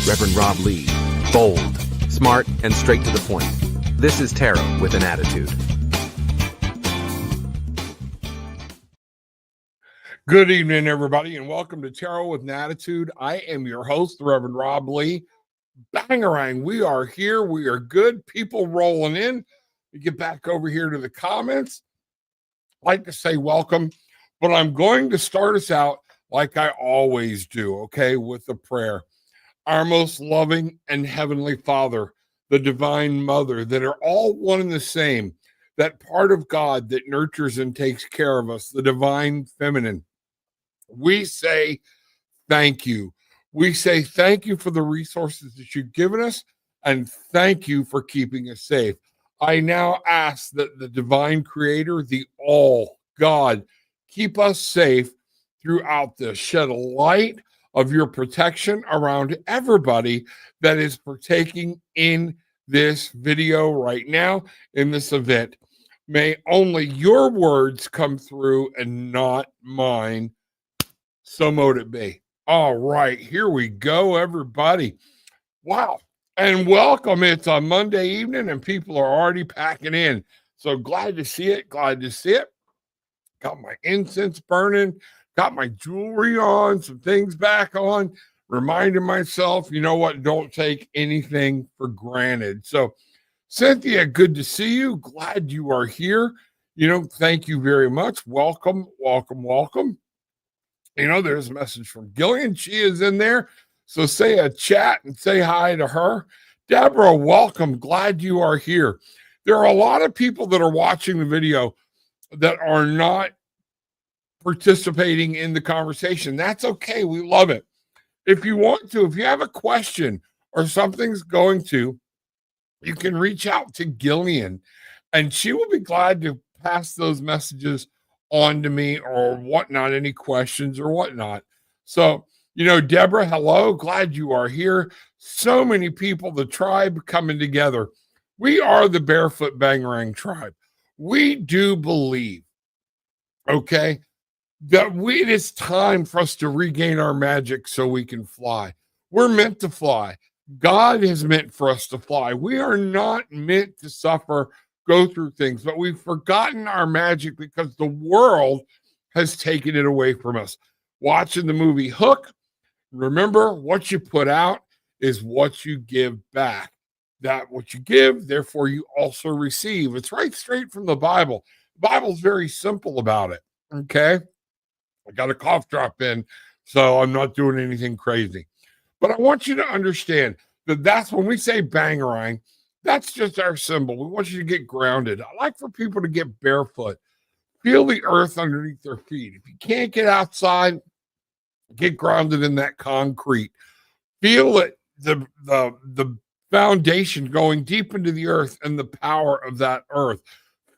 Reverend Rob Lee. Bold, smart, and straight to the point. This is Tarot with an Attitude. Good evening, everybody, and welcome to Tarot with an Attitude. I am your host, the Reverend Rob Lee. Bangarang, we are here. We are good. People rolling in. We get back over here to the comments. I'd like to say welcome, but I'm going to start us out like I always do, okay, with a prayer. Our most loving and heavenly Father, the Divine Mother, that are all one and the same, that part of God that nurtures and takes care of us, the Divine Feminine. We say thank you. We say thank you for the resources that you've given us, and thank you for keeping us safe. I now ask that the Divine Creator, the All God, keep us safe throughout this. Shed a light of your protection around everybody that is partaking in this video right now, in this event. May only your words come through and not mine. So mote it be. All right, here we go, everybody. Wow. And welcome. It's a Monday evening and people are already packing in. So glad to see it. Glad to see it. Got my incense burning. Got my jewelry on, some things back on, reminding myself, you know what, don't take anything for granted. So, Cynthia, good to see you. Glad you are here. Thank you very much. Welcome, welcome, welcome. There's a message from Gillian. She is in there. So say a chat and say hi to her. Deborah, welcome. Glad you are here. There are a lot of people that are watching the video that are not participating in the conversation. That's okay. We love it. If you want to, if you have a question or something's going to, you can reach out to Gillian and she will be glad to pass those messages on to me or whatnot, any questions or whatnot. So, Deborah, hello. Glad you are here. So many people, the tribe coming together. We are the Barefoot Bangarang tribe. We do believe, okay, that it is time for us to regain our magic so we can fly. We're meant to fly. God is meant for us to fly. We are not meant to suffer, go through things, but we've forgotten our magic because the world has taken it away from us. Watching the movie Hook, remember, what you put out is what you give back. That what you give, therefore you also receive. It's right straight from the Bible. The Bible's very simple about it, okay? I got a cough drop in, so I'm not doing anything crazy. But I want you to understand that that's when we say bangarang, that's just our symbol. We want you to get grounded. I like for people to get barefoot, feel the earth underneath their feet. If you can't get outside, get grounded in that concrete. Feel it, the foundation going deep into the earth and the power of that earth.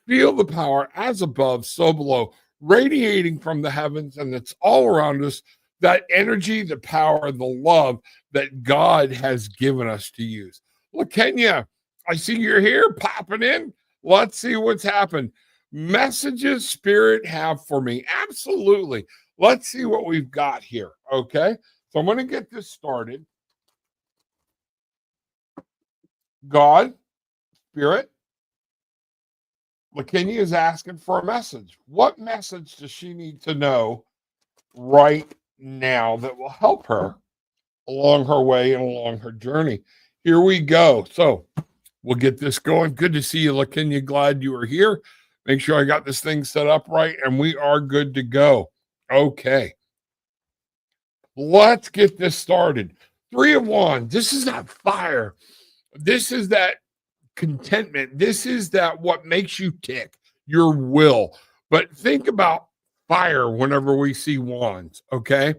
Feel the power as above, so below, radiating from the heavens, and it's all around us, that energy, the power, the love that God has given us to use. Look, Kenya, I see you're here popping in. Let's see what's happened. Messages Spirit have for me. Absolutely. Let's see what we've got here, okay? So I'm going to get this started. God, Spirit, LaKenya is asking for a message. What message does she need to know right now that will help her along her way and along her journey? Here we go. So we'll get this going. Good to see you, LaKenya. Glad you are here. Make sure I got this thing set up right, and we are good to go. Okay. Let's get this started. 3 of Wands. This is that fire. This is that contentment. This is that what makes you tick, your will. But think about fire whenever we see wands, okay?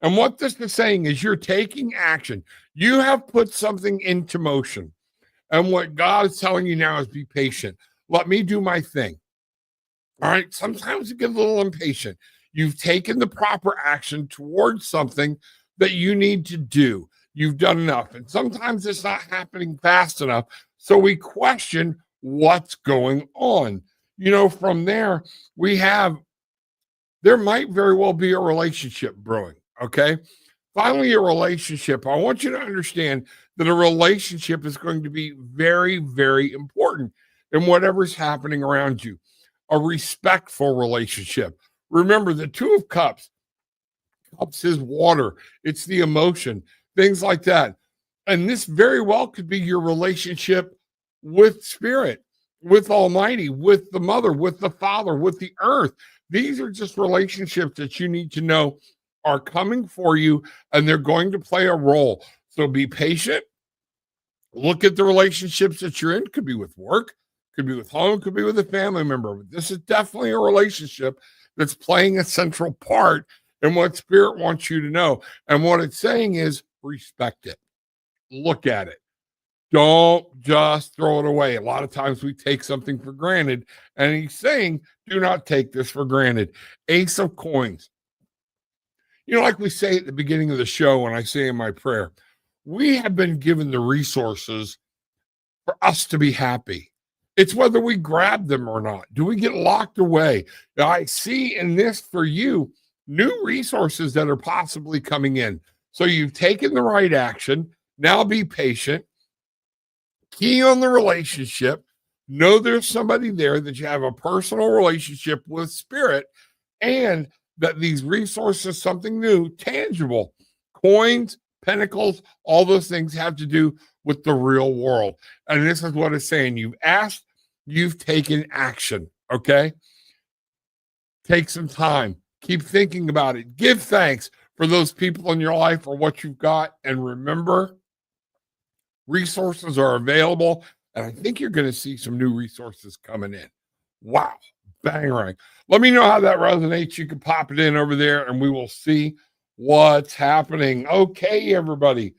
And what this is saying is you're taking action. You have put something into motion. And what God is telling you now is be patient. Let me do my thing. All right? Sometimes you get a little impatient. You've taken the proper action towards something that you need to do. You've done enough. And sometimes it's not happening fast enough. So we question what's going on. From there, there might very well be a relationship brewing, okay? Finally, a relationship. I want you to understand that a relationship is going to be very, very important in whatever's happening around you. A respectful relationship. Remember, the Two of Cups, cups is water, it's the emotion, things like that. And this very well could be your relationship with spirit, with Almighty, with the mother, with the father, with the earth. These are just relationships that you need to know are coming for you, and they're going to play a role. So be patient. Look at the relationships that you're in. Could be with work, could be with home, could be with a family member. But this is definitely a relationship that's playing a central part in what spirit wants you to know. And what it's saying is respect it. Look at it. Don't just throw it away. A lot of times we take something for granted, and he's saying, do not take this for granted. Ace of Coins. You know, like we say at the beginning of the show, when I say in my prayer, we have been given the resources for us to be happy. It's whether we grab them or not. Do we get locked away? Now, I see in this for you new resources that are possibly coming in. So you've taken the right action. Now be patient. Key on the relationship. Know there's somebody there, that you have a personal relationship with spirit, and that these resources, something new, tangible, coins, pentacles, all those things have to do with the real world. And this is what it's saying. You've asked, you've taken action. Okay. Take some time. Keep thinking about it. Give thanks for those people in your life, for what you've got. And remember, resources are available. And I think you're going to see some new resources coming in. Wow. Bang rank. Let me know how that resonates. You can pop it in over there and we will see what's happening. Okay, everybody.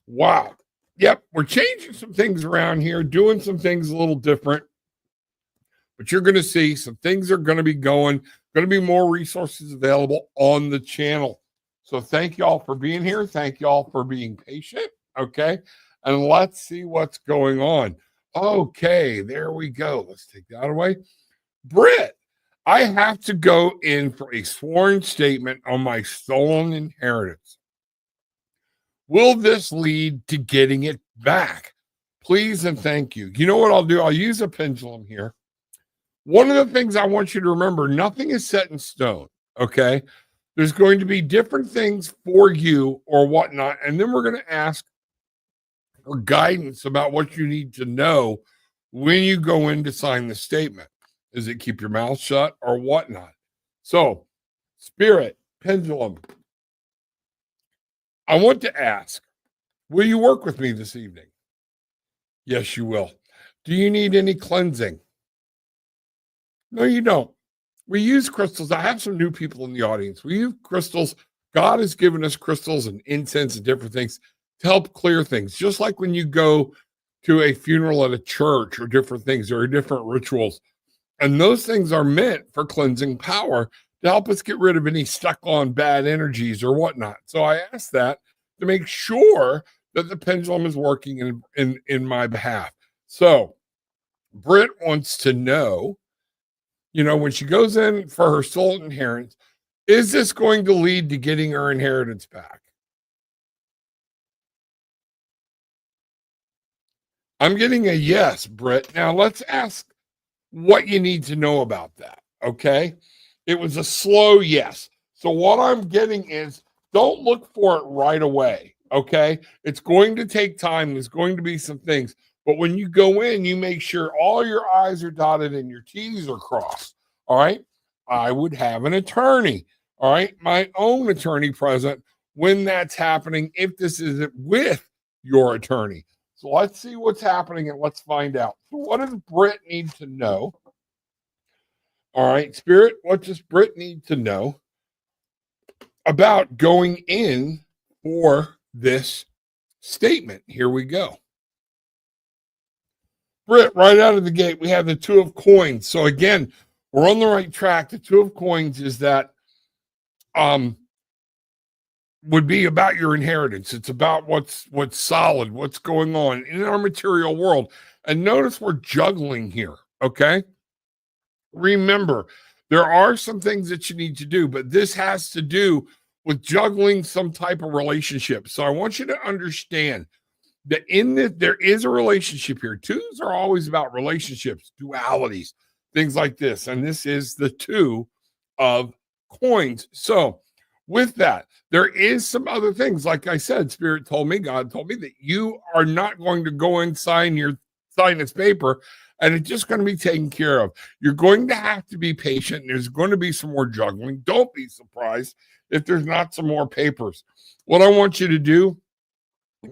Wow. Yep. We're changing some things around here, doing some things a little different. But you're going to see some things are going to be going to be more resources available on the channel. So thank you all for being here. Thank you all for being patient. Okay. And let's see what's going on. Okay. There we go. Let's take that away. Britt, I have to go in for a sworn statement on my stolen inheritance. Will this lead to getting it back? Please and thank you. You know what I'll do? I'll use a pendulum here. One of the things I want you to remember, nothing is set in stone, okay? There's going to be different things for you or whatnot, and then we're going to ask for guidance about what you need to know when you go in to sign the statement. Is it keep your mouth shut or whatnot? So, spirit, pendulum, I want to ask, will you work with me this evening? Yes, you will. Do you need any cleansing? No, you don't. We use crystals. I have some new people in the audience. We use crystals. God has given us crystals and incense and different things to help clear things. Just like when you go to a funeral at a church or different things, there are different rituals. And those things are meant for cleansing power to help us get rid of any stuck on bad energies or whatnot. So I ask that to make sure that the pendulum is working in my behalf. So Britt wants to know, you know, when she goes in for her soul inheritance, is this going to lead to getting her inheritance back? I'm getting a yes, Britt. Now let's ask what you need to know about that. Okay. It was a slow yes. So what I'm getting is, don't look for it right away. Okay. It's going to take time. There's going to be some things, but when you go in, you make sure all your I's are dotted and your T's are crossed. All right. I would have an attorney. All right. My own attorney present when that's happening, if this is with your attorney. So let's see what's happening and let's find out. So what does Britt need to know? All right, Spirit, what does Britt need to know about going in for this statement? Here we go. Britt, right out of the gate, we have the Two of Coins. So again, we're on the right track. The Two of Coins is that would be about your inheritance. It's about what's solid, what's going on in our material world. And notice we're juggling here, okay? Remember, there are some things that you need to do, but this has to do with juggling some type of relationship. So I want you to understand that in this, there is a relationship here. Twos are always about relationships, dualities, things like this. And this is the two of coins. So with that, there is some other things. Like I said, Spirit told me, God told me that you are not going to go and sign this paper and it's just going to be taken care of. You're going to have to be patient. There's going to be some more juggling. Don't be surprised if there's not some more papers. What I want you to do,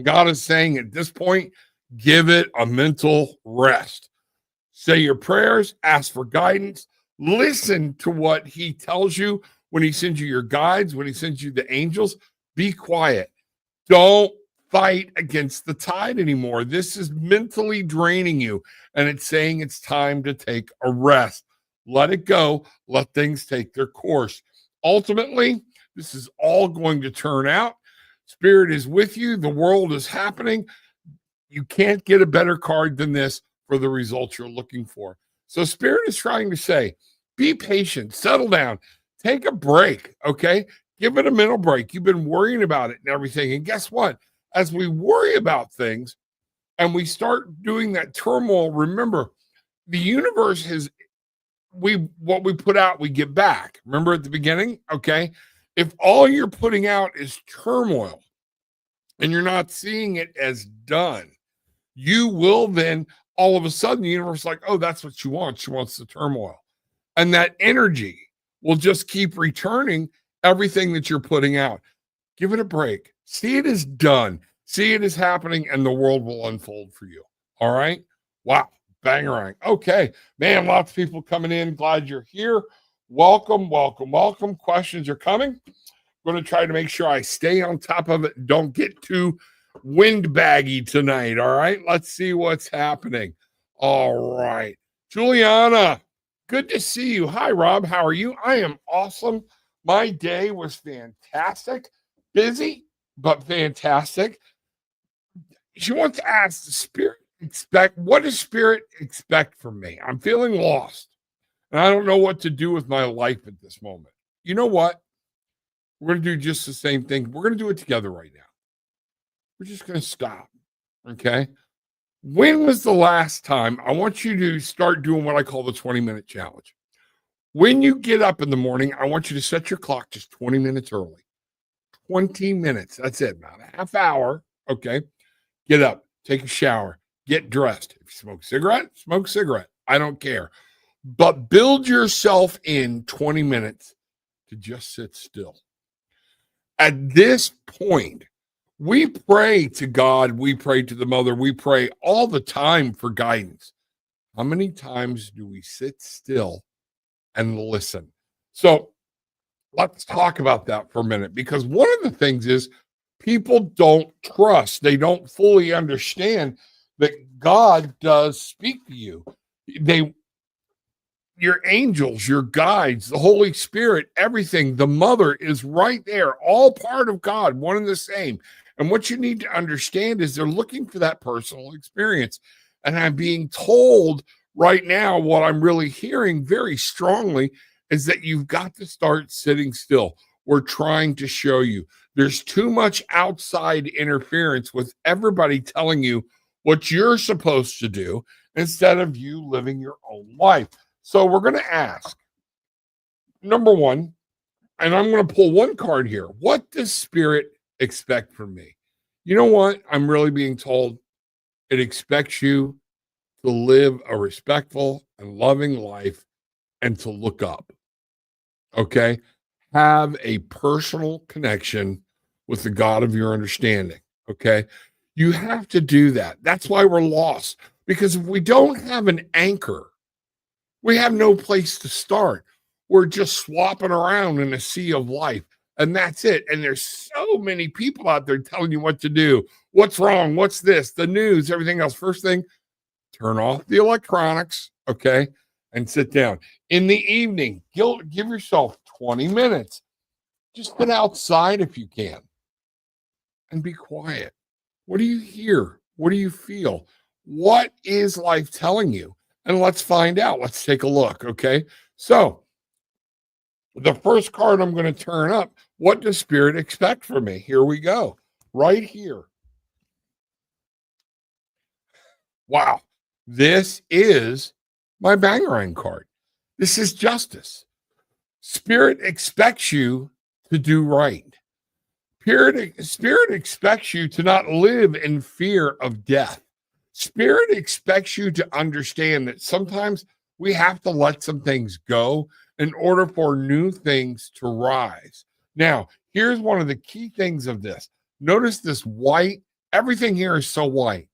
God is saying at this point, give it a mental rest. Say your prayers, ask for guidance, listen to what he tells you when he sends you your guides, when he sends you the angels. Be quiet. Don't fight against the tide anymore. This is mentally draining you, and it's saying it's time to take a rest. Let it go. Let things take their course. Ultimately, this is all going to turn out. Spirit is with you. The world is happening. You can't get a better card than this for the results you're looking for. So Spirit is trying to say, be patient, settle down, take a break, okay? Give it a mental break. You've been worrying about it and everything. And guess what? As we worry about things and we start doing that turmoil, remember, the universe has, what we put out, we get back. Remember at the beginning? Okay. If all you're putting out is turmoil and you're not seeing it as done, you will then all of a sudden the universe is like, oh, that's what she wants. She wants the turmoil. And that energy will just keep returning everything that you're putting out. Give it a break. See it as done. See it as happening, and the world will unfold for you. All right? Wow. Bangarang. Okay. Man, lots of people coming in. Glad you're here. Welcome, welcome, welcome. Questions are coming. I'm going to try to make sure I stay on top of it and don't get too windbaggy tonight. All right? Let's see what's happening. All right. Juliana, good to see you. Hi, Rob. How are you? I am awesome. My day was fantastic. Busy, but fantastic. She wants to ask the Spirit what does Spirit expect from me? I'm feeling lost. And I don't know what to do with my life at this moment. You know what? We're going to do just the same thing. We're going to do it together right now. We're just going to stop. Okay. When was the last time? I want you to start doing what I call the 20-minute challenge. When you get up in the morning, I want you to set your clock just 20 minutes early. 20 minutes. That's it. About a half hour. Okay. Get up, take a shower, get dressed. If you smoke a cigarette. I don't care. But build yourself in 20 minutes to just sit still. At this point, we pray to God, we pray to the Mother, we pray all the time for guidance. How many times do we sit still and listen? So let's talk about that for a minute, because one of the things is people don't trust. They don't fully understand that God does speak to you. Your angels, your guides, the Holy Spirit, everything, the Mother is right there, all part of God, one and the same. And what you need to understand is they're looking for that personal experience. And I'm being told right now, what I'm really hearing very strongly is that you've got to start sitting still. We're trying to show you there's too much outside interference with everybody telling you what you're supposed to do instead of you living your own life. So we're going to ask, number one, and I'm going to pull one card here. What does Spirit expect from me? You know what? I'm really being told it expects you to live a respectful and loving life and to look up. Okay? Have a personal connection with the God of your understanding. Okay? You have to do that. That's why we're lost. Because if we don't have an anchor, we have no place to start. We're just swapping around in a sea of life. And that's it. And there's so many people out there telling you what to do. What's wrong? What's this? The news, everything else. First thing, turn off the electronics, okay, and sit down. In the evening, give yourself 20 minutes. Just get outside if you can and be quiet. What do you hear? What do you feel? What is life telling you? And let's find out. Let's take a look, okay? So The first card I'm going to turn up, what does Spirit expect from me? Here we go. Right here. Wow. This is my Bangarang card. This is justice. Spirit expects you to do right. Spirit expects you to not live in fear of death. Spirit expects you to understand that sometimes we have to let some things go in order for new things to rise. Now, here's one of the key things of this. Notice this white, everything here is so white.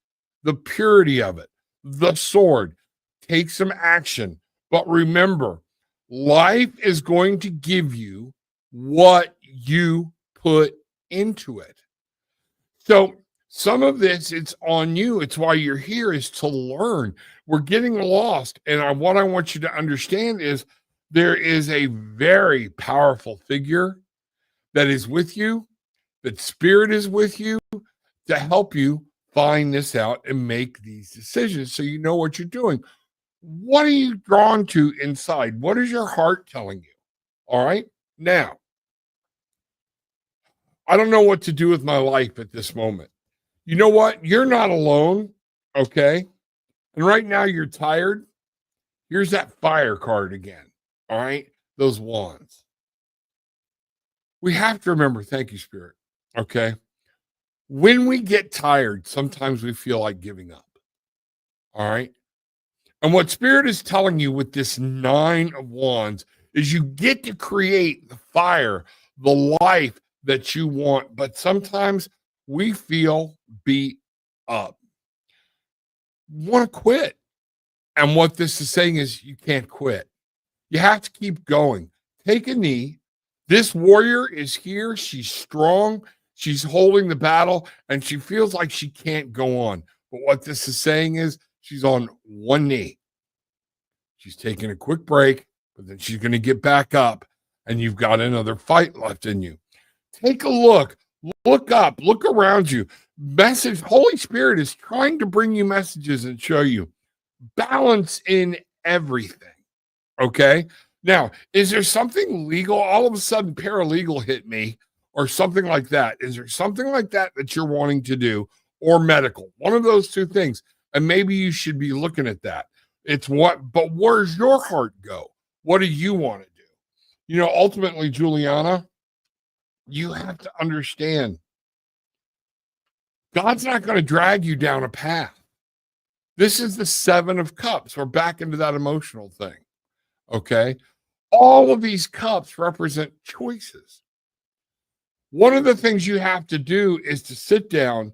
The purity of it, the sword. Take some action. But remember, life is going to give you what you put into it. So some of this, it's on you. It's why you're here, is to learn. We're getting lost. And what I want you to understand is there is a very powerful figure that is with you, that Spirit is with you to help you find this out and make these decisions so you know what you're doing. What are you drawn to inside? What is your heart telling you? All right. Now, I don't know what to do with my life at this moment. You know what? You're not alone. Okay. And right now you're tired. Here's that fire card again. All right. Those wands. We have to remember, thank you, Spirit. Okay. When we get tired, sometimes we feel like giving up. All right. And what Spirit is telling you with this 9 of wands is you get to create the fire, the life that you want. But sometimes we feel beat up, want to quit. And what this is saying is you can't quit. You have to keep going. Take a knee. This warrior is here. She's strong. She's holding the battle, and she feels like she can't go on. But what this is saying is she's on one knee. She's taking a quick break, but then she's going to get back up, and you've got another fight left in you. Take a look. Look up. Look around you. Message. Holy Spirit is trying to bring you messages and show you balance in everything. Okay? Now, is there something legal? All of a sudden, paralegal hit me or something like that. Is there something like that that you're wanting to do, or medical? One of those two things. And maybe you should be looking at that. But where's your heart go? What do you want to do? You know, ultimately, Juliana, you have to understand God's not going to drag you down a path. This is the 7 of cups. We're back into that emotional thing. Okay. All of these cups represent choices. One of the things you have to do is to sit down,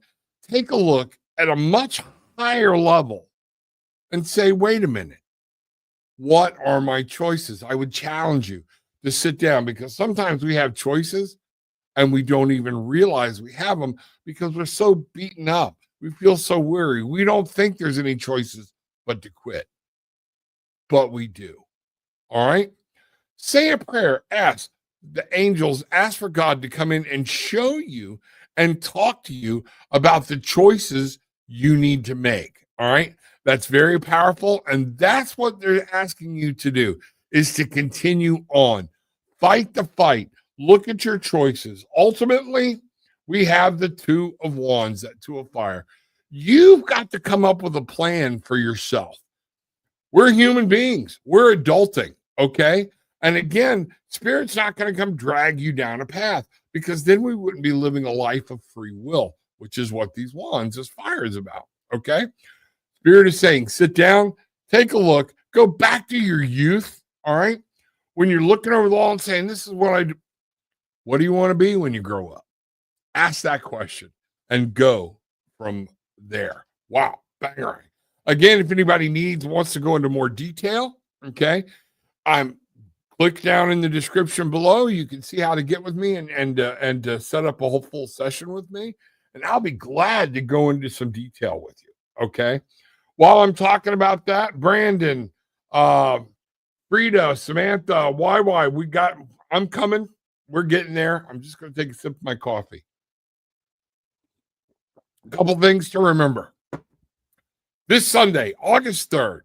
take a look at a much higher level and say, wait a minute, what are my choices? I would challenge you to sit down, because sometimes we have choices and we don't even realize we have them because we're so beaten up. We feel so weary. We don't think there's any choices but to quit. But we do. All right? Say a prayer. Ask the angels, ask for God to come in and show you and talk to you about the choices you need to make. All right? That's very powerful. And that's what they're asking you to do, is to continue on. Fight the fight. Look at your choices. Ultimately, we have the 2 of wands, that 2 of fire. You've got to come up with a plan for yourself. We're human beings. We're adulting, okay? And again, Spirit's not going to come drag you down a path, because then we wouldn't be living a life of free will, which is what these wands, this fire is about, okay? Spirit is saying, sit down, take a look, go back to your youth, all right? When you're looking over the wall and saying, this is what I do. What do you want to be when you grow up? Ask that question and go from there. Wow. Banger. Again, if anybody wants to go into more detail, okay, click down in the description below. You can see how to get with me and set up a whole full session with me. And I'll be glad to go into some detail with you. Okay. While I'm talking about that, Brandon, Frida, Samantha, YY, I'm coming. We're getting there. I'm just going to take a sip of my coffee. A couple things to remember. This Sunday, August 3rd,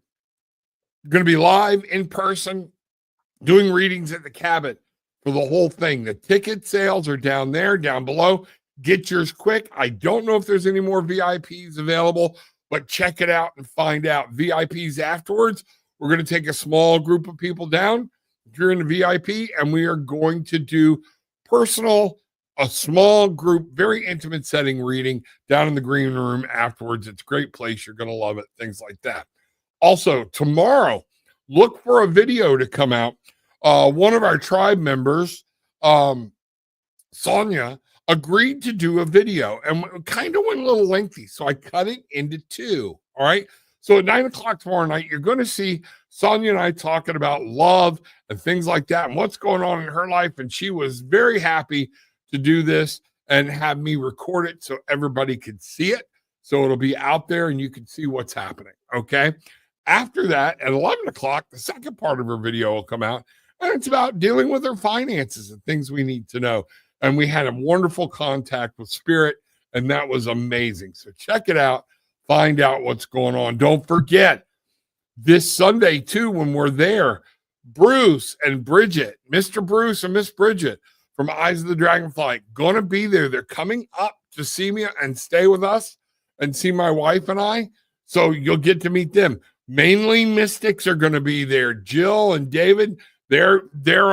going to be live in person, doing readings at the Cabot for the whole thing. The ticket sales are down there, down below. Get yours quick. I don't know if there's any more VIPs available, but check it out and find out. VIPs afterwards, we're going to take a small group of people down if you're in the VIP, and we are going to do a small group, very intimate setting reading down in the green room afterwards. It's a great place. You're going to love it, things like that. Also, tomorrow, look for a video to come out. One of our tribe members, Sonia, agreed to do a video and kind of went a little lengthy. So I cut it into 2. All right. So at 9 o'clock tomorrow night, you're going to see Sonia and I talking about love and things like that and what's going on in her life. And she was very happy to do this and have me record it so everybody could see it. So it'll be out there and you can see what's happening. Okay. After that, at 11 o'clock, the second part of her video will come out. And it's about dealing with her finances and things we need to know. And we had a wonderful contact with Spirit, and that was amazing. So check it out. Find out what's going on. Don't forget, this Sunday, too, when we're there, Bruce and Bridget, Mr. Bruce and Miss Bridget from Eyes of the Dragonfly, going to be there. They're coming up to see me and stay with us and see my wife and I. So you'll get to meet them. Mainly Mystics are going to be there. Jill and David, their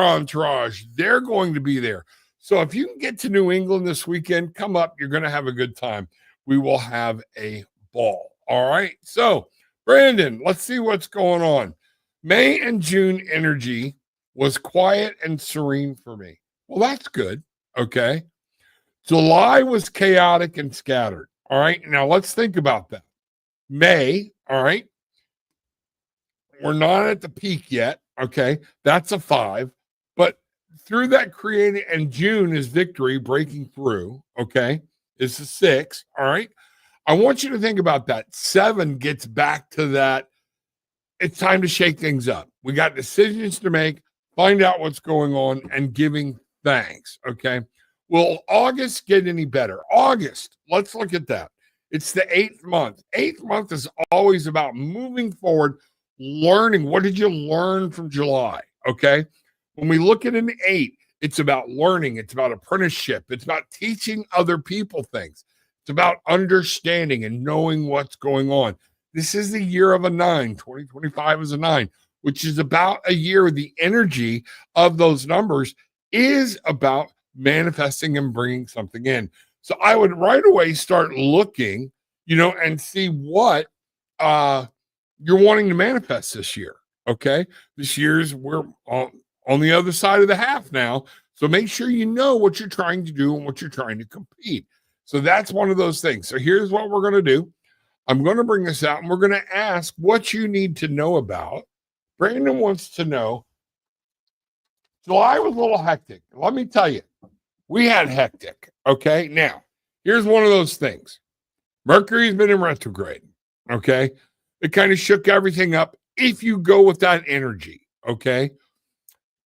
entourage, they're going to be there. So if you can get to New England this weekend, come up. You're going to have a good time. We will have a ball. All right. So, Brandon, let's see what's going on. May and June energy was quiet and serene for me. Well, that's good. Okay. July was chaotic and scattered. All right. Now let's think about that. May. All right. We're not at the peak yet. Okay. That's a 5. But through that creating, and June is victory breaking through. Okay. It's a 6. All right. I want you to think about that. 7 gets back to that. It's time to shake things up. We got decisions to make, find out what's going on, and giving thanks. Okay. Will August get any better? August, let's look at that. It's the 8th month. 8th month is always about moving forward, learning. What did you learn from July? Okay. When we look at an 8, it's about learning. It's about apprenticeship. It's about teaching other people things. It's about understanding and knowing what's going on. This is the year of a 9. 2025 is a 9, which is about a year. The energy of those numbers is about manifesting and bringing something in. So I would right away start looking, and see what you're wanting to manifest this year. Okay. This year's, we're on the other side of the half now. So make sure you know what you're trying to do and what you're trying to compete. So that's one of those things. So here's what we're going to do. I'm going to bring this out and we're going to ask what you need to know about. Brandon wants to know. July was a little hectic. Let me tell you, we had hectic. Okay. Now, here's one of those things. Mercury's been in retrograde. Okay. It kind of shook everything up if you go with that energy. Okay.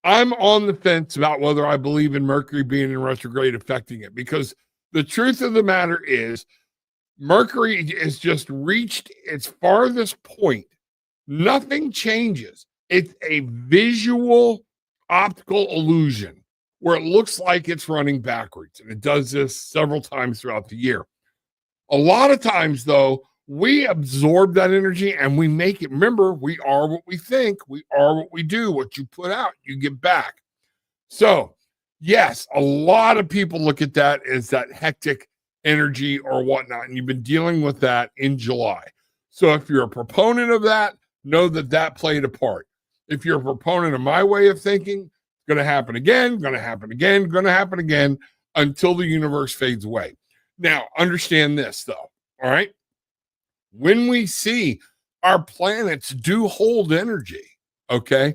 I'm on the fence about whether I believe in Mercury being in retrograde affecting it, because the truth of the matter is Mercury has just reached its farthest point. Nothing changes. It's a visual optical illusion where it looks like it's running backwards. And it does this several times throughout the year. A lot of times, though, we absorb that energy and we make it. Remember, we are what we think. We are what we do. What you put out, you get back. So, yes, a lot of people look at that as that hectic energy or whatnot, and you've been dealing with that in July. So if you're a proponent of that, know that that played a part. If you're a proponent of my way of thinking, it's going to happen again, going to happen again, going to happen again until the universe fades away. Now, understand this, though, all right? When we see our planets do hold energy, okay,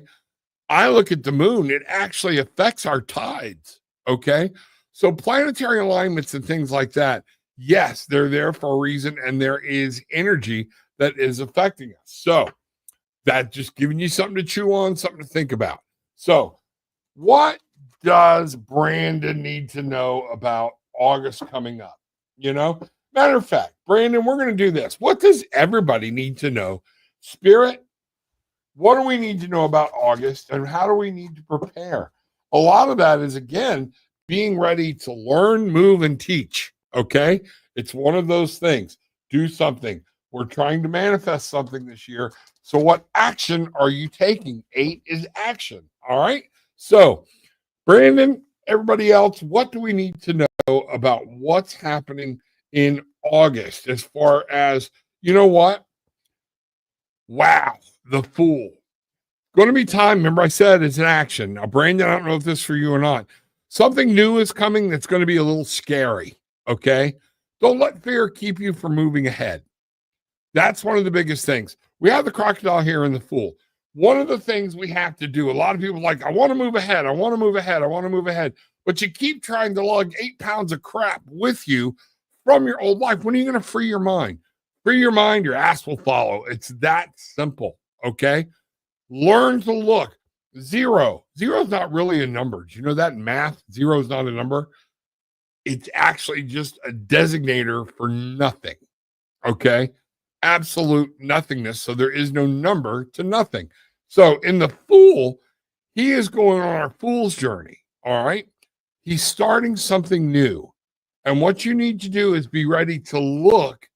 I look at the moon, it actually affects our tides, okay? So planetary alignments and things like that, yes, they're there for a reason, and there is energy that is affecting us. So that just giving you something to chew on, something to think about. So what does Brandon need to know about August coming up? Matter of fact, Brandon, we're going to do this. What does everybody need to know? Spirit, what do we need to know about August, and how do we need to prepare? A lot of that is, again, being ready to learn, move, and teach. Okay. It's one of those things. Do something. We're trying to manifest something this year. So, what action are you taking? 8 is action. All right. So, Brandon, everybody else, what do we need to know about what's happening in August as far as, you know what? Wow, the Fool. Going to be time. Remember, I said it's an action. Now, Brandon, I don't know if this is for you or not. Something new is coming that's going to be a little scary. Okay. Don't let fear keep you from moving ahead. That's one of the biggest things. We have the crocodile here and the Fool. One of the things we have to do, a lot of people are like, I want to move ahead. I want to move ahead. I want to move ahead. But you keep trying to lug 8 pounds of crap with you from your old life. When are you going to free your mind? Free your mind, your ass will follow. It's that simple. Okay. Learn to look. 0. 0 is not really a number. Do you know that in math? 0 is not a number. It's actually just a designator for nothing. Okay. Absolute nothingness. So there is no number to nothing. So in the Fool, he is going on our fool's journey. All right. He's starting something new. And what you need to do is be ready to look.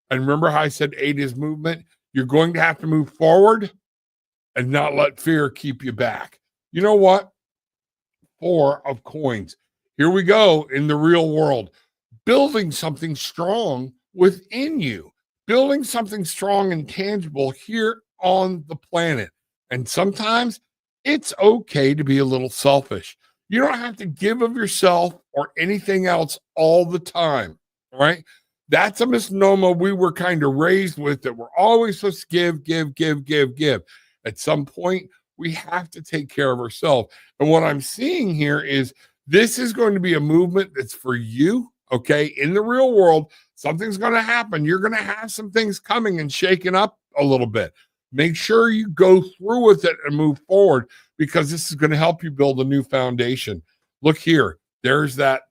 And remember how I said 8 is movement? You're going to have to move forward and not let fear keep you back. You know what? 4 of coins. Here we go in the real world. Building something strong within you. Building something strong and tangible here on the planet. And sometimes it's okay to be a little selfish. You don't have to give of yourself or anything else all the time. All right. That's a misnomer we were kind of raised with, that we're always supposed to give. At some point, we have to take care of ourselves. And what I'm seeing here is this is going to be a movement that's for you. Okay. In the real world, something's going to happen. You're going to have some things coming and shaking up a little bit. Make sure you go through with it and move forward, because this is going to help you build a new foundation. Look here. There's that.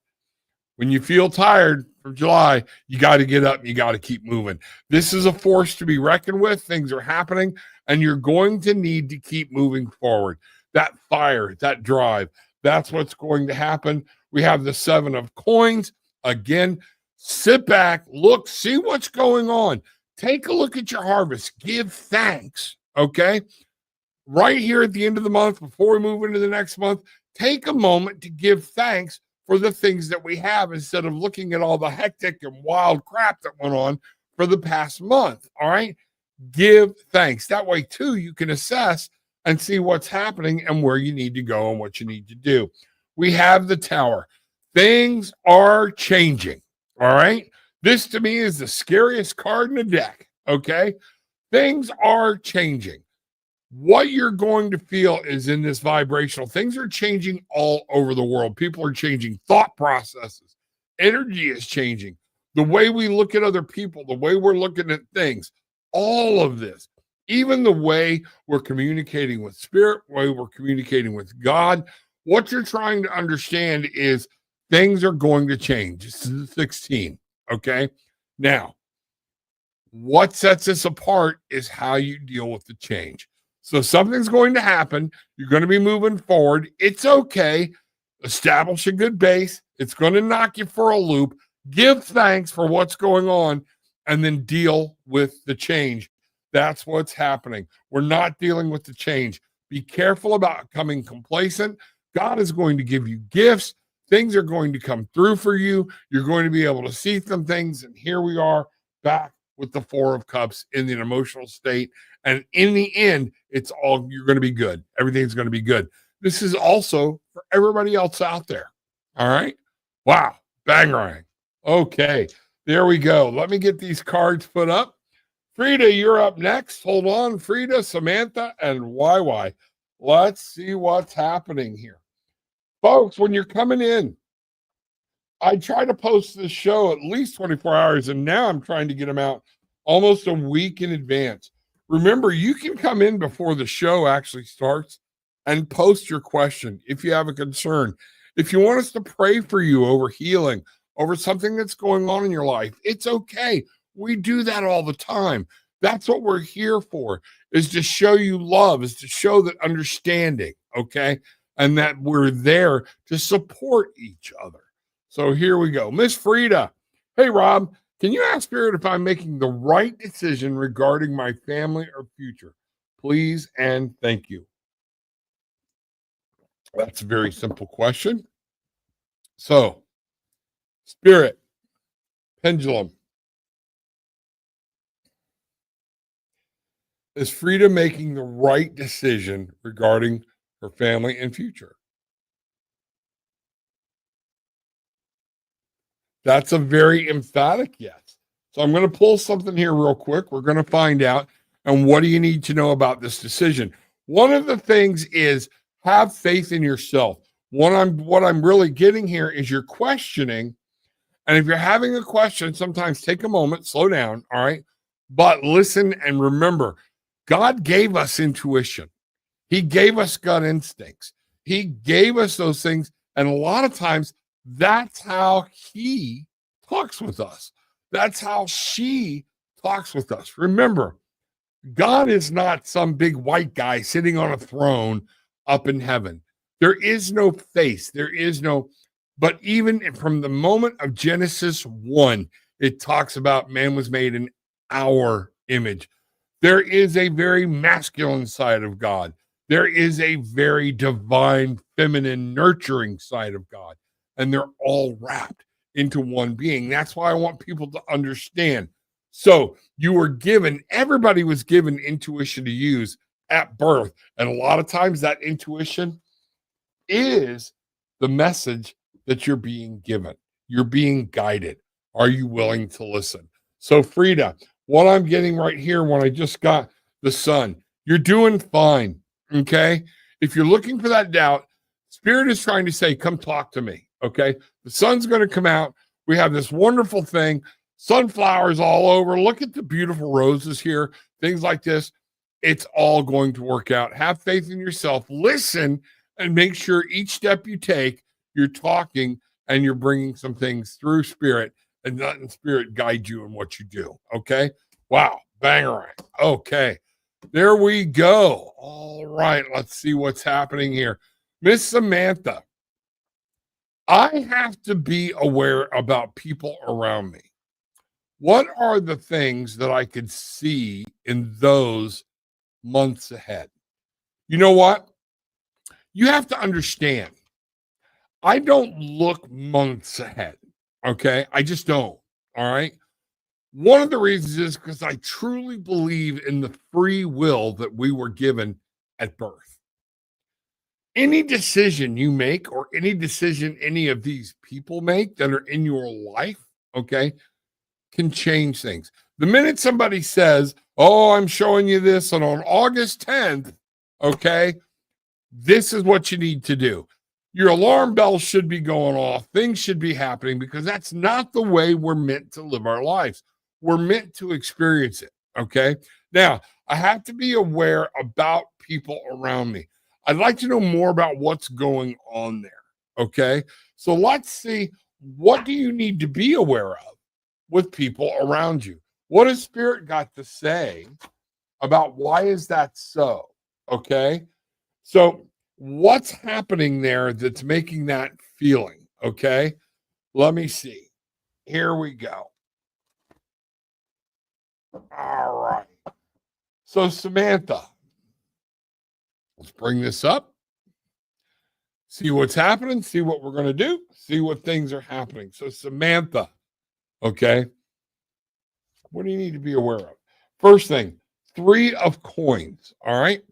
When you feel tired from July, you got to get up and you got to keep moving. This is a force to be reckoned with. Things are happening, and you're going to need to keep moving forward. That fire, that drive, that's what's going to happen. We have the 7 of coins. Again, sit back, look, see what's going on. Take a look at your harvest. Give thanks, okay? Right here at the end of the month, before we move into the next month, take a moment to give thanks for the things that we have, instead of looking at all the hectic and wild crap that went on for the past month. All right. Give thanks. That way, too, you can assess and see what's happening and where you need to go and what you need to do. We have the Tower. Things are changing. All right. This to me is the scariest card in the deck. Okay. Things are changing. What you're going to feel is in this vibrational. Things are changing all over the world. People are changing thought processes. Energy is changing. The way we look at other people, the way we're looking at things, all of this, even the way we're communicating with spirit, the way we're communicating with God. What you're trying to understand is things are going to change. This is 16. Okay. Now, what sets us apart is how you deal with the change. So something's going to happen. You're going to be moving forward. It's okay. Establish a good base. It's going to knock you for a loop. Give thanks for what's going on, and then deal with the change. That's what's happening. We're not dealing with the change. Be careful about becoming complacent. God is going to give you gifts. Things are going to come through for you. You're going to be able to see some things. And here we are back with the 4 of Cups in an emotional state. And in the end, you're going to be good. Everything's going to be good. This is also for everybody else out there. All right. Wow. Bangarang. Okay. There we go. Let me get these cards put up. Frida, you're up next. Hold on. Frida, Samantha, and YY. Let's see what's happening here. Folks, when you're coming in, I try to post this show at least 24 hours, and now I'm trying to get them out almost a week in advance. Remember, you can come in before the show actually starts and post your question if you have a concern. If you want us to pray for you over healing, over something that's going on in your life, it's okay. We do that all the time. That's what we're here for, is to show you love, is to show that understanding, okay? and that we're there to support each other. So here we go. Miss Frida. Hey, Rob, can you ask Spirit if I'm making the right decision regarding my family or future? Please and thank you. That's a very simple question. So, Spirit, pendulum. Is Frida making the right decision regarding her family and future? That's a very emphatic yes. So I'm going to pull something here real quick. We're going to find out. And what do you need to know about this decision? One of the things is have faith in yourself. What I'm really getting here is you're questioning. And if you're having a question, sometimes take a moment, slow down, all right? But listen and remember, God gave us intuition. He gave us gut instincts. He gave us those things. And a lot of times that's how he talks with us. That's how she talks with us. Remember, God is not some big white guy sitting on a throne up in heaven. There is no face. There is no, but even from the moment of Genesis 1, it talks about man was made in our image. There is a very masculine side of God. There is a very divine, feminine, nurturing side of God. And they're all wrapped into one being. That's why I want people to understand. So you were given, everybody was given intuition to use at birth. And a lot of times that intuition is the message that you're being given. You're being guided. Are you willing to listen? So Frida, what I'm getting right here when I just got the sun, you're doing fine. Okay. If you're looking for that doubt, Spirit is trying to say, come talk to me. Okay. The sun's going to come out. We have this wonderful thing, sunflowers all over. Look at the beautiful roses here, things like this. It's all going to work out. Have faith in yourself. Listen and make sure each step you take, you're talking and you're bringing some things through Spirit and letting Spirit guide you in what you do. Okay. Wow. Banger. Okay. There we go. All right. Let's see what's happening here. Miss Samantha, I have to be aware about people around me. What are the things that I could see in those months ahead? You know what? You have to understand, I don't look months ahead. Okay. I just don't. All right. One of the reasons is because I truly believe in the free will that we were given at birth. Any decision you make or any decision any of these people make that are in your life, okay, can change things. The minute somebody says, oh, I'm showing you this, and on August 10th, okay, this is what you need to do. Your alarm bells should be going off. Things should be happening because that's not the way we're meant to live our lives. We're meant to experience it. Okay. Now, I have to be aware about people around me. I'd like to know more about what's going on there. Okay. So let's see, what do you need to be aware of with people around you? What has Spirit got to say about why is that so? Okay. So what's happening there that's making that feeling? Okay. Let me see. Here we go. All right. So Samantha, let's bring this up. See what's happening. See what we're going to do. See what things are happening. So Samantha, okay. What do you need to be aware of? First thing, 3 of coins. All right.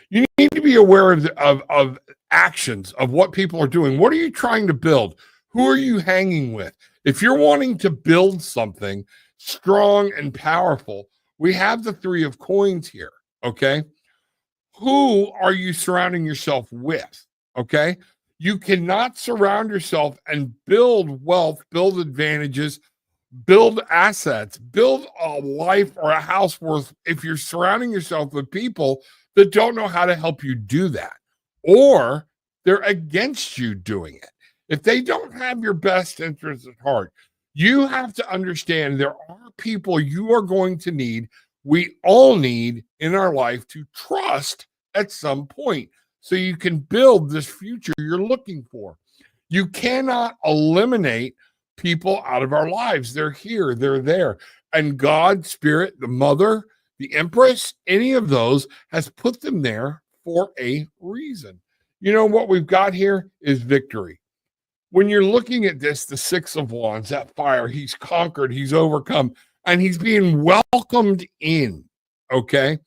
You need to be aware of actions, of what people are doing. What are you trying to build? Who are you hanging with? If you're wanting to build something strong and powerful, we have the 3 of coins here. Okay. Who are you surrounding yourself with? Okay. You cannot surround yourself and build wealth, build advantages, build assets, build a life or a house worth if you're surrounding yourself with people that don't know how to help you do that, or they're against you doing it. If they don't have your best interests at heart, you have to understand there are people you are going to need, we all need in our life to trust at some point. so you can build this future you're looking for. You cannot eliminate people out of our lives. They're here, they're there. And God, Spirit, the Mother, the Empress, any of those has put them there for a reason. You know what we've got here is victory. When you're looking at this, the Six of Wands, that fire, he's conquered, he's overcome, and he's being welcomed in. Okay.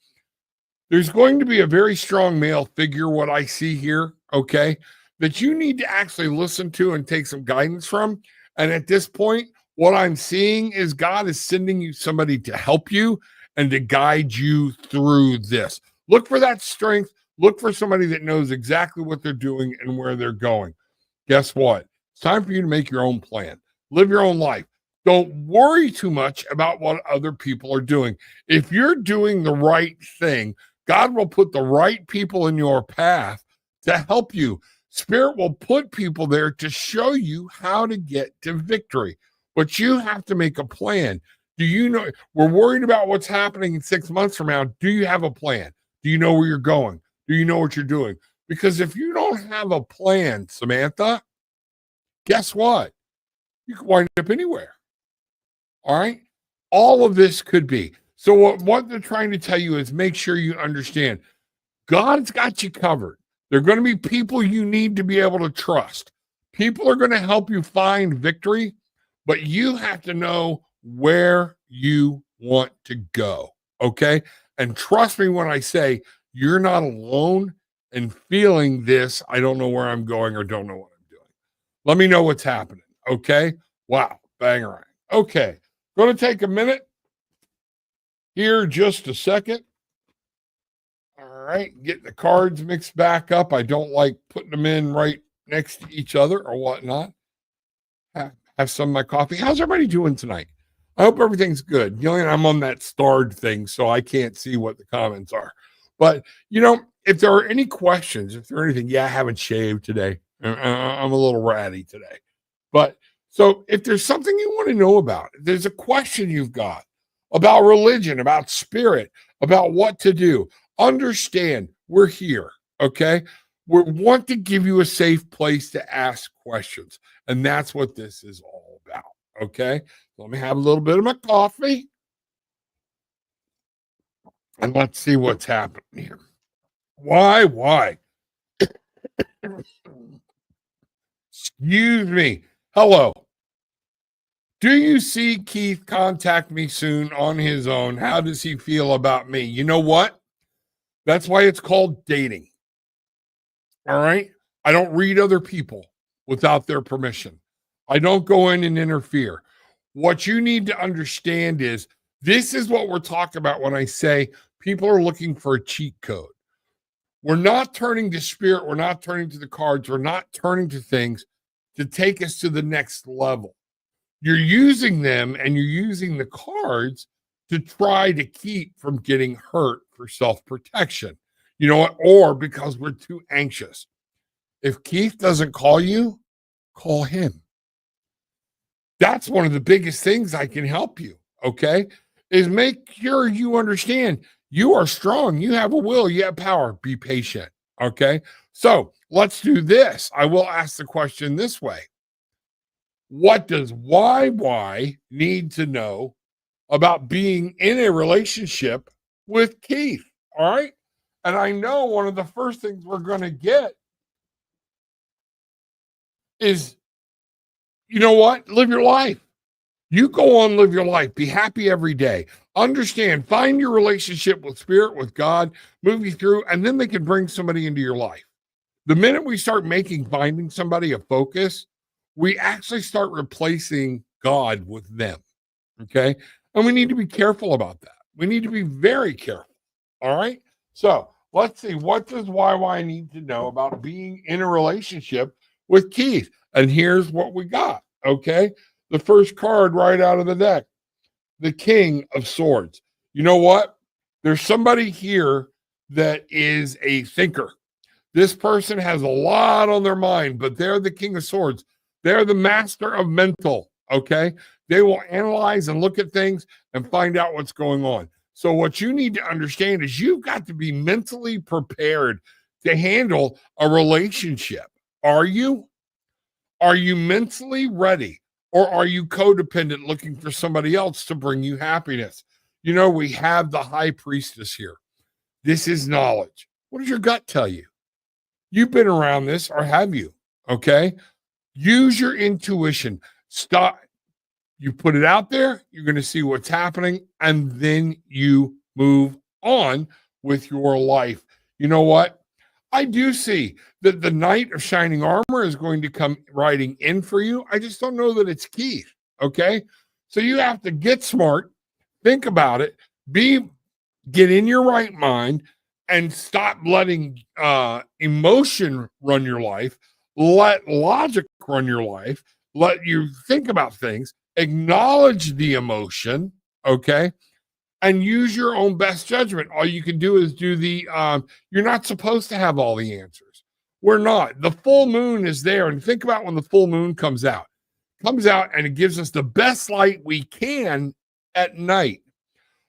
There's going to be a very strong male figure, what I see here. Okay. That you need to actually listen to and take some guidance from. And at this point, what I'm seeing is God is sending you somebody to help you and to guide you through this. Look for that strength. Look for somebody that knows exactly what they're doing and where they're going. Guess what? It's time for you to make your own plan. Live your own life. Don't worry too much about what other people are doing. If you're doing the right thing, God will put the right people in your path to help you. Spirit will put people there to show you how to get to victory. But you have to make a plan. Do you know? We're worried about what's happening in 6 months from now. Do you have a plan? Do you know where you're going? Do you know what you're doing? Because if you don't have a plan, Samantha, guess what? You can wind up anywhere. All right? All of this could be. So what they're trying to tell you is make sure you understand God's got you covered. There are going to be people you need to be able to trust. People are going to help you find victory, but you have to know where you want to go. Okay? And trust me when I say you're not alone in feeling this. I don't know where I'm going or don't know what I'm doing. Let me know what's happening. Okay? Wow. Bang around. Okay. Going to take a minute here, just a second. All right. Get the cards mixed back up. I don't like putting them in right next to each other or whatnot. Have some of my coffee. How's everybody doing tonight? I hope everything's good. You know, I'm on that starred thing, so I can't see what the comments are. But, you know, if there are any questions, if there are anything, I haven't shaved today. I'm a little ratty today. But so if there's something you want to know about, if there's a question you've got about religion, about spirit, about what to do, understand we're here, okay? We want to give you a safe place to ask questions. And that's what this is all about, okay? Let me have a little bit of my coffee. And let's see what's happening here. Why? Excuse me. Hello. Do you see Keith contact me soon on his own? How does he feel about me? You know what? That's why it's called dating. All right? I don't read other people without their permission. I don't go in and interfere. What you need to understand is this is what we're talking about when I say people are looking for a cheat code. We're not turning to spirit. We're not turning to the cards. We're not turning to things to take us to the next level. You're using them and you're using the cards to try to keep from getting hurt for self-protection. You know what? Or because we're too anxious. If Keith doesn't call you, call him. That's one of the biggest things I can help you, okay? Is make sure you understand you are strong. You have a will. You have power. Be patient, okay? So let's do this. I will ask the question this way. What does YY need to know about being in a relationship with Keith? All right. And I know one of the first things we're going to get is, you know what? Live your life. You go on, live your life. Be happy every day. Understand, find your relationship with spirit, with God, move you through, and then they can bring somebody into your life. The minute we start making finding somebody a focus, we actually start replacing God with them. Okay. And we need to be careful about that. We need to be very careful. All right. So let's see. What does YY need to know about being in a relationship with Keith? And here's what we got. Okay. The first card right out of the deck, the King of Swords. You know what? There's somebody here that is a thinker. This person has a lot on their mind, but they're the King of Swords. They're the master of mental, okay? They will analyze and look at things and find out what's going on. So what you need to understand is you've got to be mentally prepared to handle a relationship. Are you? Are you mentally ready? Or are you codependent looking for somebody else to bring you happiness? You know, we have the high priestess here. This is knowledge. What does your gut tell you? You've been around this, or have you? Okay. Use your intuition. Stop. You put it out there, you're going to see what's happening, and then you move on with your life. You know what? I do see that the knight of shining armor is going to come riding in for you. I just don't know that it's Keith. Okay. So you have to get smart, think about it, get in your right mind, and stop letting emotion run your life. Let logic run your life. Let you think about things, acknowledge the emotion, okay, and use your own best judgment. All you can do is do you're not supposed to have all the answers. We're not. The full moon is there. And think about when the full moon comes out and it gives us the best light we can at night.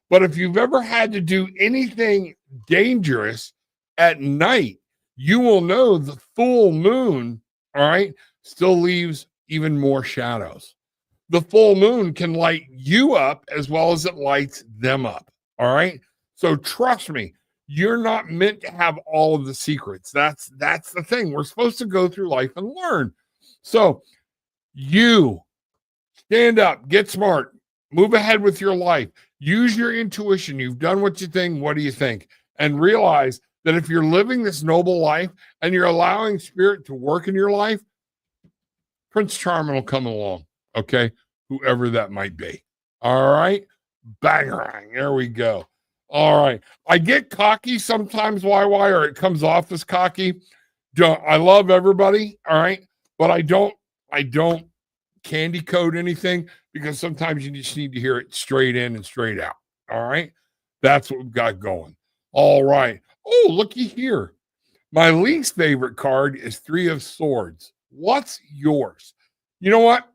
But if you've ever had to do anything dangerous at night, you will know the full moon, all right, still leaves even more shadows. The full moon can light you up as well as it lights them up. All right. So trust me, you're not meant to have all of the secrets. That's the thing. We're supposed to go through life and learn. So you stand up, get smart, move ahead with your life, use your intuition. You've done what you think. What do you think? And realize that if you're living this noble life and you're allowing spirit to work in your life, Prince Charming will come along. Okay. Whoever that might be. All right. Bang. There we go. All right. I get cocky sometimes, YY, or it comes off as cocky. I love everybody. All right. But I don't candy code anything, because sometimes you just need to hear it straight in and straight out. All right. That's what we've got going. All right. Oh, looky here. My least favorite card is 3 of Swords. What's yours? You know what?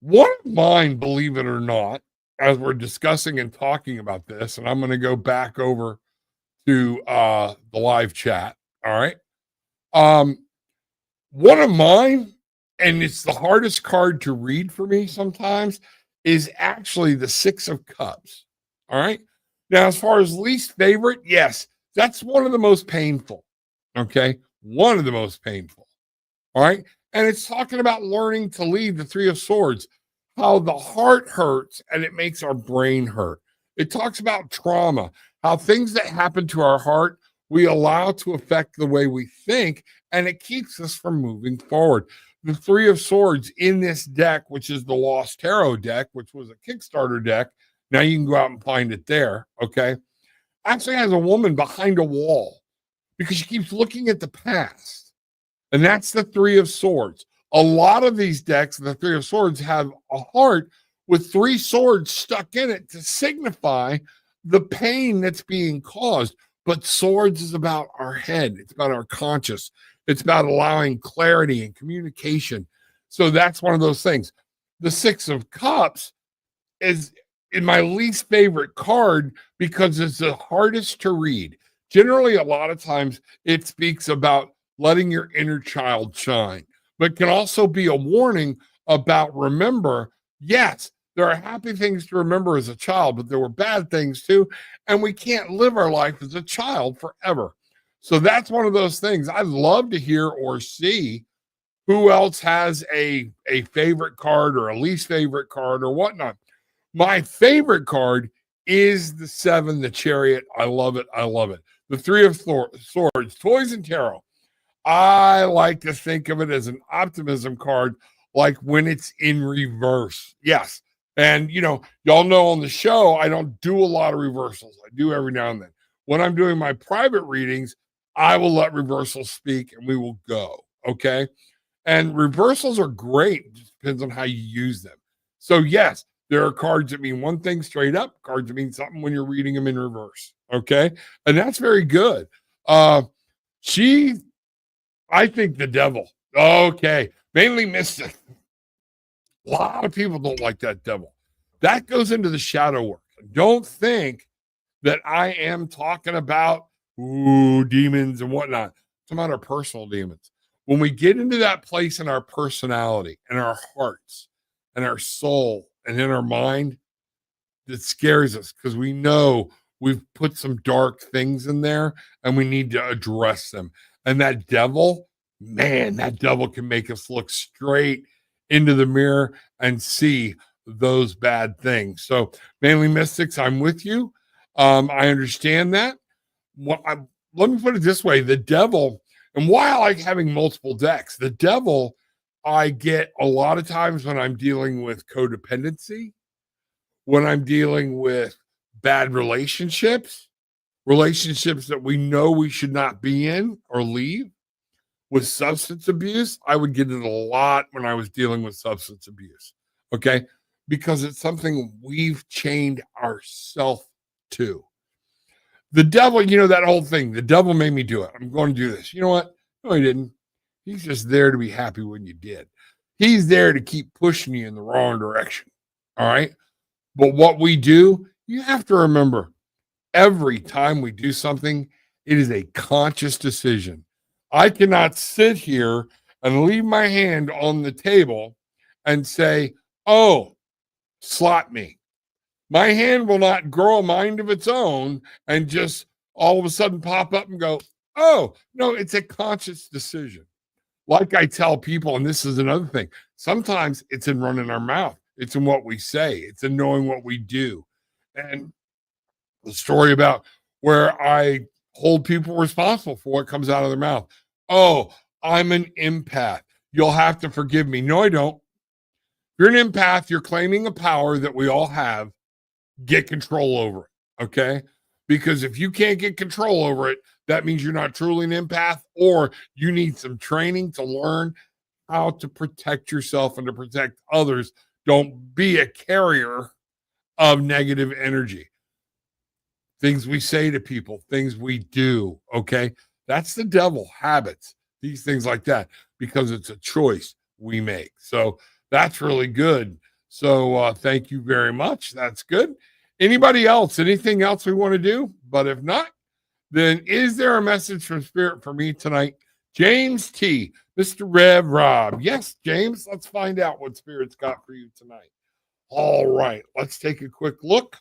One of mine, believe it or not, as we're discussing and talking about this, and I'm going to go back over to the live chat. All right. One of mine, and it's the hardest card to read for me sometimes, is actually the 6 of Cups. All right. Now, as far as least favorite, yes, that's one of the most painful. Okay. One of the most painful. All right. And it's talking about learning to lead, the 3 of Swords, how the heart hurts and it makes our brain hurt. It talks about trauma, how things that happen to our heart, we allow to affect the way we think, and it keeps us from moving forward. The 3 of Swords in this deck, which is the Lost Tarot deck, which was a Kickstarter deck. Now you can go out and find it there. Okay. Actually has a woman behind a wall because she keeps looking at the past. And that's the 3 of Swords. A lot of these decks, the 3 of Swords, have a heart with 3 swords stuck in it to signify the pain that's being caused. But Swords is about our head. It's about our conscious. It's about allowing clarity and communication. So that's one of those things. The 6 of Cups is in my least favorite card because it's the hardest to read. Generally, a lot of times it speaks about letting your inner child shine, but can also be a warning about remember, yes, there are happy things to remember as a child, but there were bad things too. And we can't live our life as a child forever. So that's one of those things. I'd love to hear or see who else has a favorite card or a least favorite card or whatnot. My favorite card is the 7, the Chariot. I love it. I love it. The 3 of Swords, Toys and Tarot. I like to think of it as an optimism card, like when it's in reverse. Yes. And, y'all know on the show, I don't do a lot of reversals. I do every now and then. When I'm doing my private readings, I will let reversals speak and we will go. Okay. And reversals are great. It just depends on how you use them. So, yes, there are cards that mean one thing straight up, cards that mean something when you're reading them in reverse. Okay. And that's very good. I think the devil. Okay. Mainly mystic. A lot of people don't like that devil. That goes into the shadow work. Don't think that I am talking about demons and whatnot. It's about our personal demons. When we get into that place in our personality and our hearts and our soul and in our mind, that scares us because we know we've put some dark things in there and we need to address them. And that devil, man, that devil can make us look straight into the mirror and see those bad things. So, Manly Mystics, I'm with you. I understand that. Let me put it this way: the devil, and why I like having multiple decks, the devil, I get a lot of times when I'm dealing with codependency, when I'm dealing with bad relationships, relationships that we know we should not be in or leave, with substance abuse. I would get it a lot when I was dealing with substance abuse. Okay. Because it's something we've chained ourselves to. The devil, that whole thing, the devil made me do it. I'm going to do this. You know what? No, he didn't. He's just there to be happy when you did. He's there to keep pushing you in the wrong direction. All right. But what we do, you have to remember, every time we do something, it is a conscious decision. I cannot sit here and leave my hand on the table and say, oh, slap me. My hand will not grow a mind of its own and just all of a sudden pop up and go, oh, no, it's a conscious decision. Like I tell people, and this is another thing, sometimes it's in running our mouth. It's in what we say. It's in knowing what we do. And the story about where I hold people responsible for what comes out of their mouth. Oh, I'm an empath. You'll have to forgive me. No, I don't. If you're an empath, you're claiming a power that we all have. Get control over it. Okay. Because if you can't get control over it, that means you're not truly an empath, or you need some training to learn how to protect yourself and to protect others. Don't be a carrier of negative energy. Things we say to people, things we do. Okay. That's the devil, habits, these things like that, because it's a choice we make. So that's really good. So thank you very much. That's good. Anybody else? Anything else we want to do? But if not, then is there a message from Spirit for me tonight? James T, Mr. Rev Rob. Yes, James, let's find out what Spirit's got for you tonight. All right, let's take a quick look.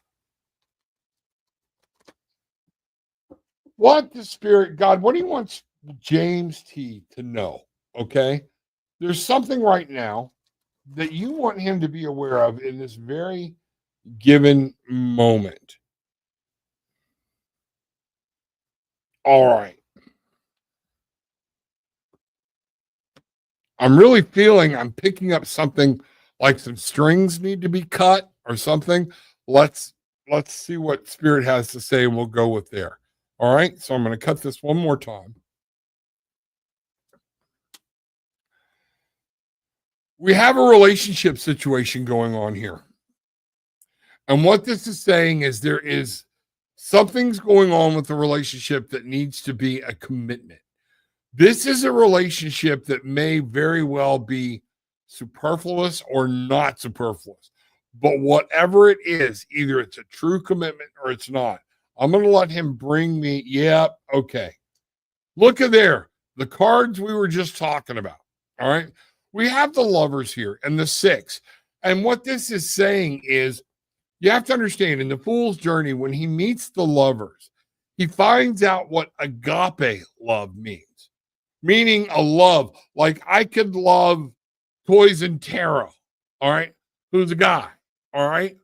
What the Spirit, God, what do you want James T to know? Okay. There's something right now that you want him to be aware of in this very given moment. All right. I'm really feeling I'm picking up something like some strings need to be cut or something. Let's see what Spirit has to say and we'll go with there. All right. So I'm going to cut this one more time. We have a relationship situation going on here. And what this is saying is there is something's going on with the relationship that needs to be a commitment. This is a relationship that may very well be superfluous or not superfluous. But whatever it is, either it's a true commitment or it's not. I'm going to let him bring me, yep, okay. Look at there, the cards we were just talking about. All right. We have the Lovers here and the 6. And what this is saying is, you have to understand, in the Fool's Journey, when he meets the Lovers, he finds out what agape love means, meaning a love like I could love Toys and Tarot, all right, who's a guy, all right?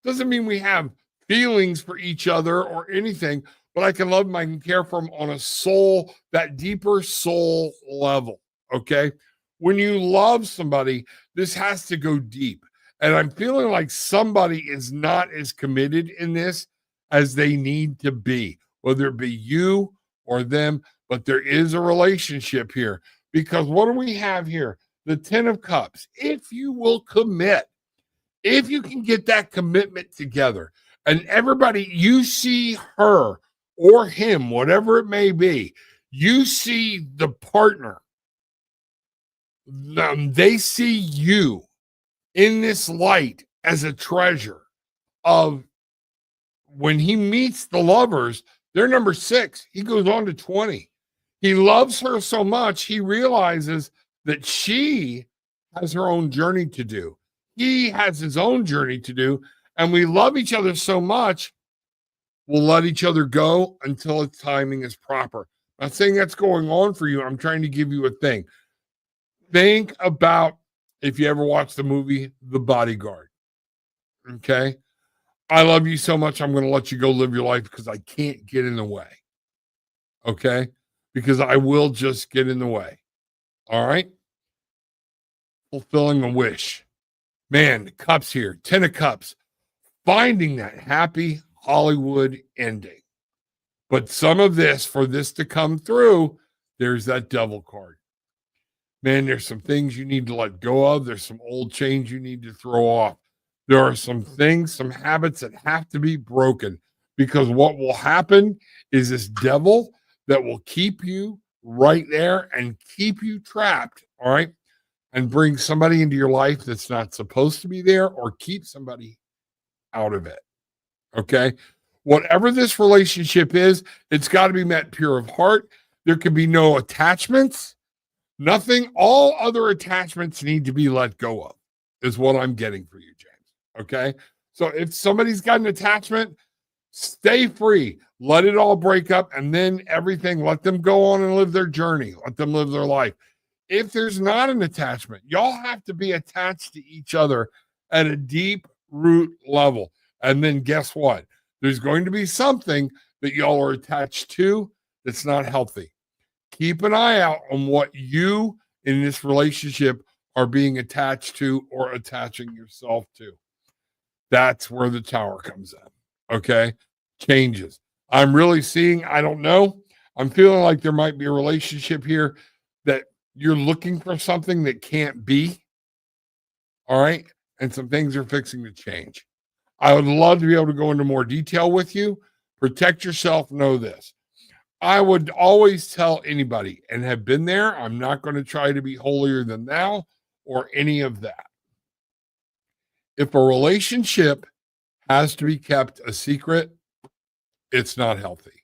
Doesn't mean we have feelings for each other or anything, but I can love him, I can care for him on a soul, that deeper soul level, okay? When you love somebody, this has to go deep. And I'm feeling like somebody is not as committed in this as they need to be, whether it be you or them, but there is a relationship here. Because what do we have here? The 10 of Cups. If you will commit, if you can get that commitment together, and everybody, you see her or him, whatever it may be, you see the partner, they see you in this light as a treasure of when he meets the Lovers, They're number 6. He goes on to 20. He loves her so much, he realizes that she has her own journey to do. He has his own journey to do. And we love each other so much, we'll let each other go until its timing is proper. I'm not saying that's going on for you. I'm trying to give you a thing. Think about if you ever watched the movie The Bodyguard. Okay. I love you so much. I'm going to let you go live your life because I can't get in the way. Okay. Because I will just get in the way. All right. Fulfilling a wish. Man, the cups here, 10 of cups, finding that happy Hollywood ending. But some of this, for this to come through, there's that devil card. Man, there's some things you need to let go of. There's some old chains you need to throw off. There are some things, some habits that have to be broken, because what will happen is this devil that will keep you right there and keep you trapped, all right, and bring somebody into your life that's not supposed to be there, or keep somebody out of it, okay? Whatever this relationship is, it's got to be met pure of heart. There can be no attachments. Nothing, all other attachments need to be let go of, is what I'm getting for you, James. Okay. So if somebody's got an attachment, stay free, let it all break up, and then everything, let them go on and live their journey, let them live their life. If there's not an attachment, y'all have to be attached to each other at a deep root level. And then guess what? There's going to be something that y'all are attached to that's not healthy. Keep an eye out on what you in this relationship are being attached to or attaching yourself to. That's where the tower comes in. Okay. Changes. I'm really seeing, I don't know. I'm feeling like there might be a relationship here that you're looking for something that can't be. All right. And some things are fixing to change. I would love to be able to go into more detail with you. Protect yourself. Know this. I would always tell anybody, and have been there, I'm not going to try to be holier than thou or any of that. If a relationship has to be kept a secret, it's not healthy.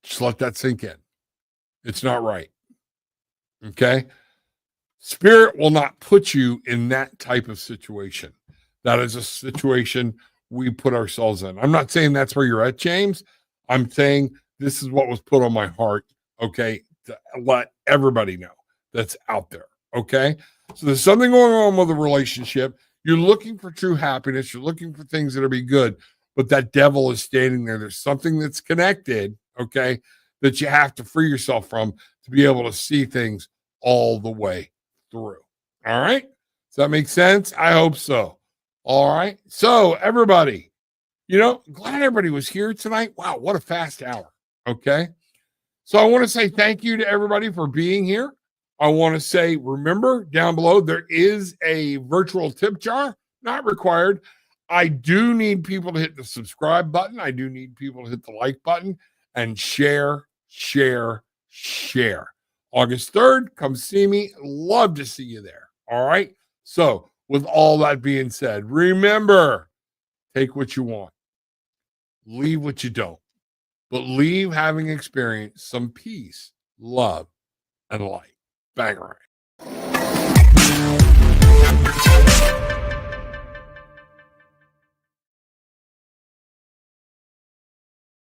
Just let that sink in. It's not right. Okay? Spirit will not put you in that type of situation. That is a situation we put ourselves in. I'm not saying that's where you're at, James. I'm saying this is what was put on my heart, okay, to let everybody know that's out there, okay? So there's something going on with a relationship. You're looking for true happiness. You're looking for things that'll be good, but that devil is standing there. There's something that's connected, okay, that you have to free yourself from to be able to see things all the way through. All right? Does that make sense? I hope so. All right. So, everybody, glad everybody was here tonight. Wow, what a fast hour. Okay. So, I want to say thank you to everybody for being here. I want to say, remember down below, there is a virtual tip jar, not required. I do need people to hit the subscribe button. I do need people to hit the like button and share. August 3rd, come see me. Love to see you there. All right. So, with all that being said, remember, take what you want, leave what you don't, but leave having experienced some peace, love, and light. Bang, right.